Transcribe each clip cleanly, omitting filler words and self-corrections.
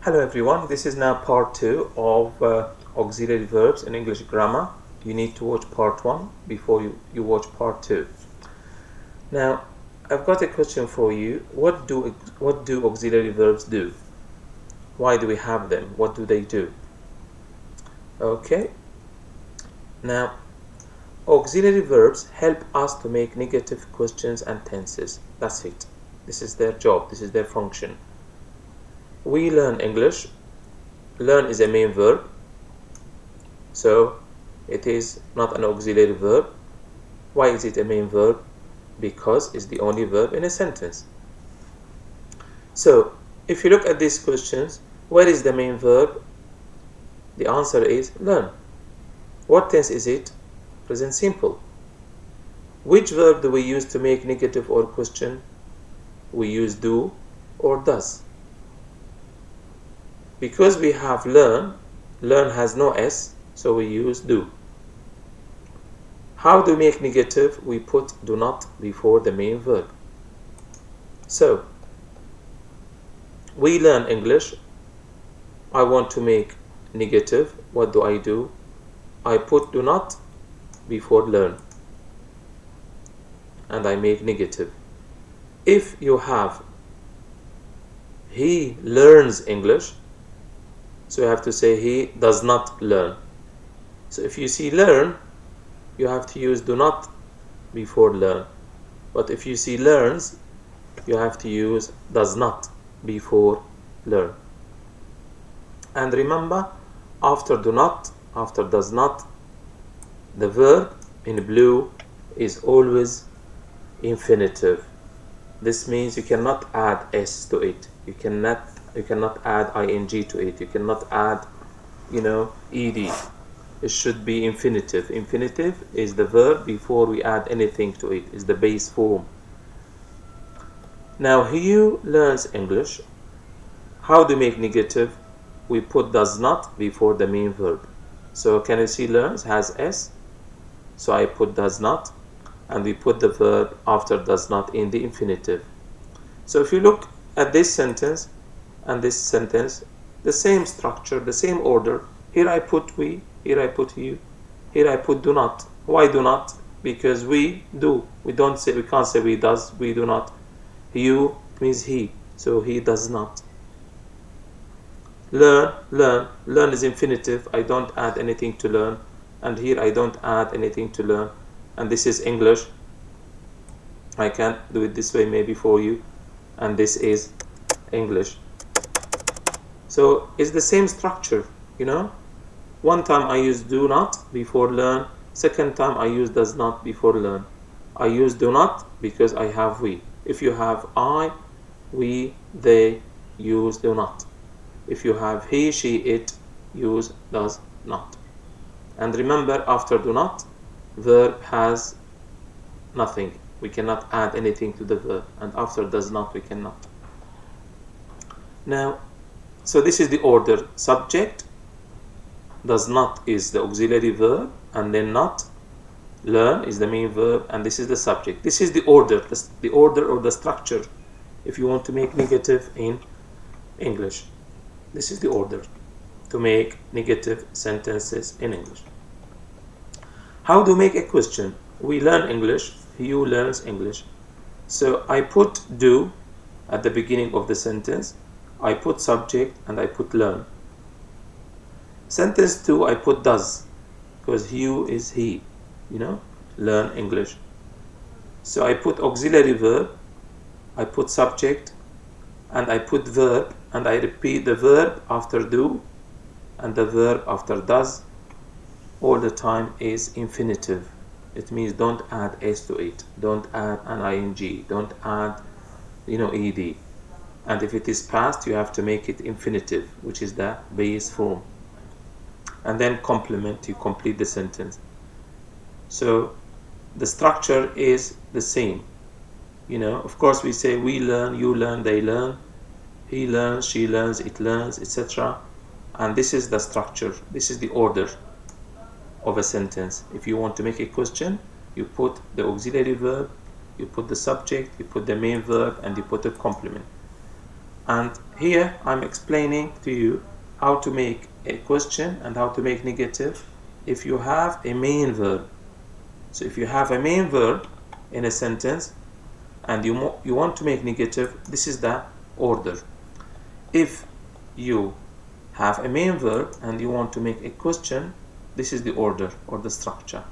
Hello everyone, this is now part 2 of auxiliary verbs in English grammar. You need to watch part 1 before you watch part 2. Now, I've got a question for you. What do auxiliary verbs do? Why do we have them? What do they do? Okay. Now, auxiliary verbs help us to make negative questions and tenses. That's it. This is their job. This is their function. We learn English. Learn is a main verb, so it is not an auxiliary verb. Why is it a main verb? Because it's the only verb in a sentence. So if you look at these questions, where is the main verb? The answer is learn. What tense is it? Present simple. Which verb do we use to make negative or question? We use do or does. Because we have learn has no S, so we use do. How do we make negative? We put do not before the main verb. So, we learn English. I want to make negative. What do? I put do not before learn, and I make negative. If you have he learns English, so you have to say he does not learn. So if you see learn, you have to use do not before learn. But if you see learns, you have to use does not before learn. And remember, after do not, after does not, the verb in blue is always infinitive. This means you cannot add s to it. You cannot add ing to it. You cannot add, ed. It should be infinitive. Infinitive is the verb before we add anything to it. It's the base form. Now, he learns English. How do we make negative? We put does not before the main verb. So can you see learns has s? So I put does not, and we put the verb after does not in the infinitive. So if you look at this sentence and this sentence, the same structure, the same order. Here I put we, here I put you, here I put do not. Why do not? Because we do. We can't say we does, we do not. You means he, so he does not. Learn is infinitive. I don't add anything to learn, and here I don't add anything to learn. And this is English. I can't do it this way maybe for you, and this is English. So it's the same structure, One time I use do not before learn. Second time I use does not before learn. I use do not because I have we. If you have I, we, they, use do not. If you have he, she, it, use does not. And remember, after do not, verb has nothing. We cannot add anything to the verb. And after does not, we cannot. Now, so this is the order. Subject, does not is the auxiliary verb, and then not, learn is the main verb, and this is the subject. This is the order, the order or the structure if you want to make negative in English. This is the order to make negative sentences in English. How to make a question? We learn English, you learns English. So I put do at the beginning of the sentence. I put subject and I put learn. Sentence 2 I put does, because you is he, learn English. So I put auxiliary verb, I put subject, and I put verb, and I repeat the verb after do and the verb after does. All the time is infinitive. It means don't add s to it, don't add an ing, don't add ed. And if it is past, you have to make it infinitive, which is the base form. And then complement, you complete the sentence. So the structure is the same. Of course we say we learn, you learn, they learn, he learns, she learns, it learns, etc. And this is the structure, this is the order of a sentence. If you want to make a question, you put the auxiliary verb, you put the subject, you put the main verb, and you put a complement. And here I'm explaining to you how to make a question and how to make negative if you have a main verb. So if you have a main verb in a sentence and you want to make negative, this is the order. If you have a main verb and you want to make a question, this is the order or the structure.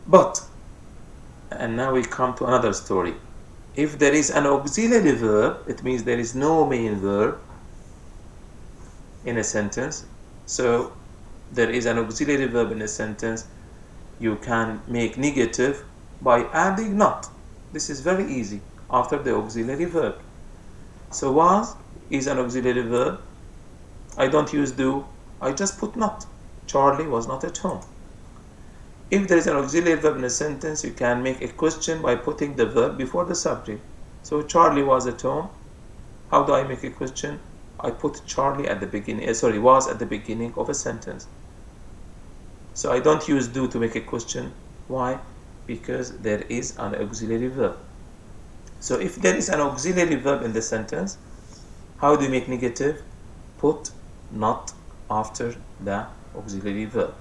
But, and now we come to another story. If there is an auxiliary verb, it means there is no main verb in a sentence. So there is an auxiliary verb in a sentence, you can make negative by adding not. This is very easy after the auxiliary verb. So was is an auxiliary verb. I don't use do, I just put not. Charlie was not at home. If there is an auxiliary verb in a sentence, you can make a question by putting the verb before the subject. So Charlie was at home. How do I make a question? I put Charlie at the beginning, was at the beginning of a sentence. So I don't use do to make a question. Why? Because there is an auxiliary verb. So if there is an auxiliary verb in the sentence, how do you make negative? Put not after the auxiliary verb.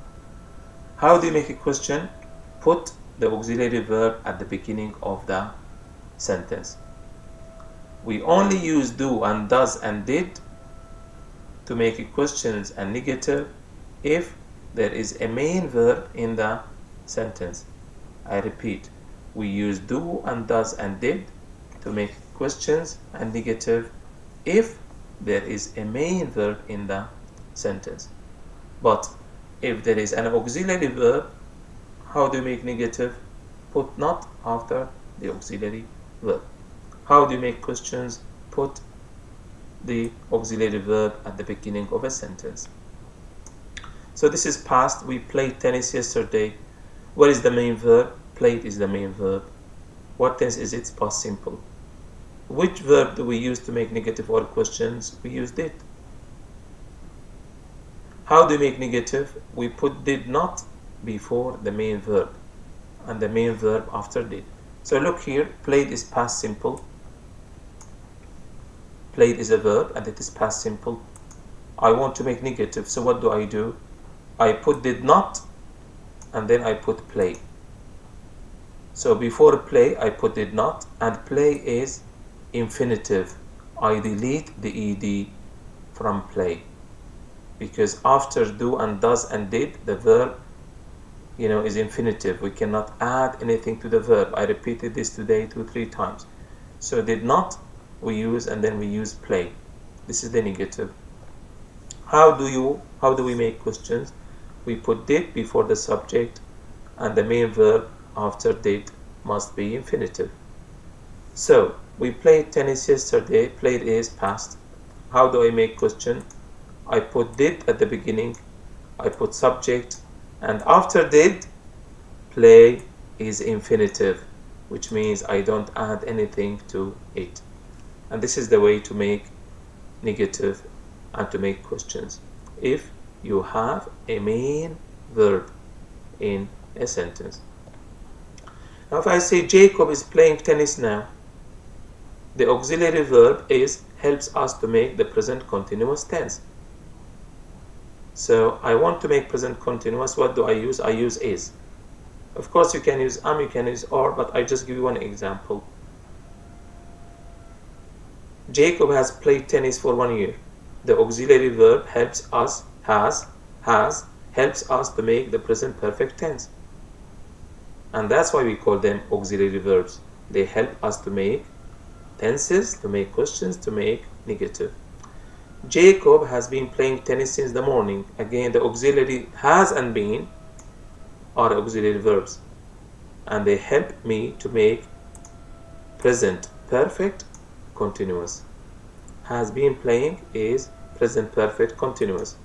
How do you make a question? Put the auxiliary verb at the beginning of the sentence. We only use do and does and did to make questions and negative if there is a main verb in the sentence. I repeat, we use do and does and did to make questions and negative if there is a main verb in the sentence. But if there is an auxiliary verb, how do you make negative? Put not after the auxiliary verb. How do you make questions? Put the auxiliary verb at the beginning of a sentence. So this is past. We played tennis yesterday. What is the main verb? Played is the main verb. What tense is it? Past simple. Which verb do we use to make negative or questions? We use did. How do you make negative? We put did not before the main verb and the main verb after did. So look here, played is past simple. Played is a verb and it is past simple. I want to make negative, so what do? I put did not and then I put play. So before play I put did not, and play is infinitive. I delete the ed from play, because after do and does and did, the verb is infinitive. We cannot add anything to the verb. I repeated this today 2-3 times. So did not we use, and then we use play. This is the negative. How do we make questions? We put did before the subject and the main verb after did must be infinitive. So we played tennis yesterday. Played is past. How do I make question? I put did at the beginning, I put subject, and after did, play is infinitive, which means I don't add anything to it. And this is the way to make negative and to make questions if you have a main verb in a sentence. Now if I say Jacob is playing tennis now, the auxiliary verb is helps us to make the present continuous tense. So I want to make present continuous. What do I use? I use is. Of course you can use you can use or, but I just give you one example. Jacob has played tennis for 1 year. The auxiliary verb helps us, helps us to make the present perfect tense. And that's why we call them auxiliary verbs. They help us to make tenses, to make questions, to make negative. Jacob has been playing tennis since the morning. Again, the auxiliary has and been are auxiliary verbs, and they help me to make present perfect continuous. Has been playing is present perfect continuous.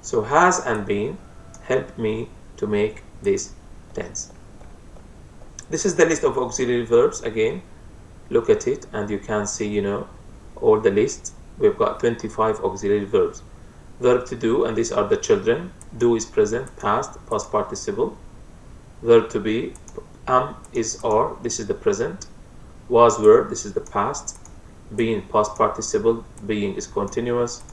So has and been help me to make this tense. This is the list of auxiliary verbs. Again, look at it and you can see all the list. We've got 25 auxiliary verbs. Verb to do, and these are the children. Do is present, past participle. Verb to be, is or, this is the present. Was verb, this is the past. Being, past participle, being is continuous.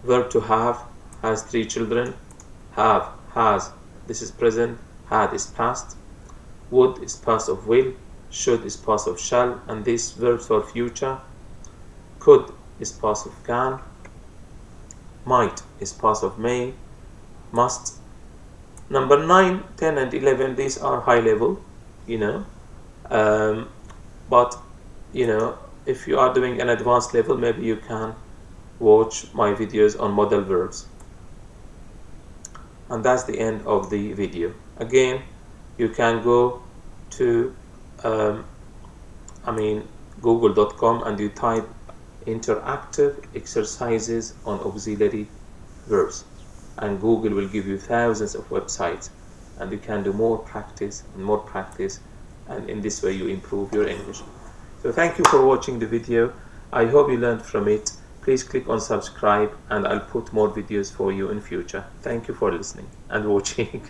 Verb to have, has 3 children. Have, has, this is present. Had is past. Would is past of will. Should is past of shall, and these verbs are future. Could is past of can. Might is past of may. Must. Number 9, 10 and 11, these are high level, but if you are doing an advanced level, maybe you can watch my videos on model verbs. And that's the end of the video. Again, you can go to google.com and you type interactive exercises on auxiliary verbs, and Google will give you thousands of websites, and you can do more practice, and in this way you improve your English. So thank you for watching the video. I hope you learned from it. Please click on subscribe, and I'll put more videos for you in future. Thank you for listening and watching.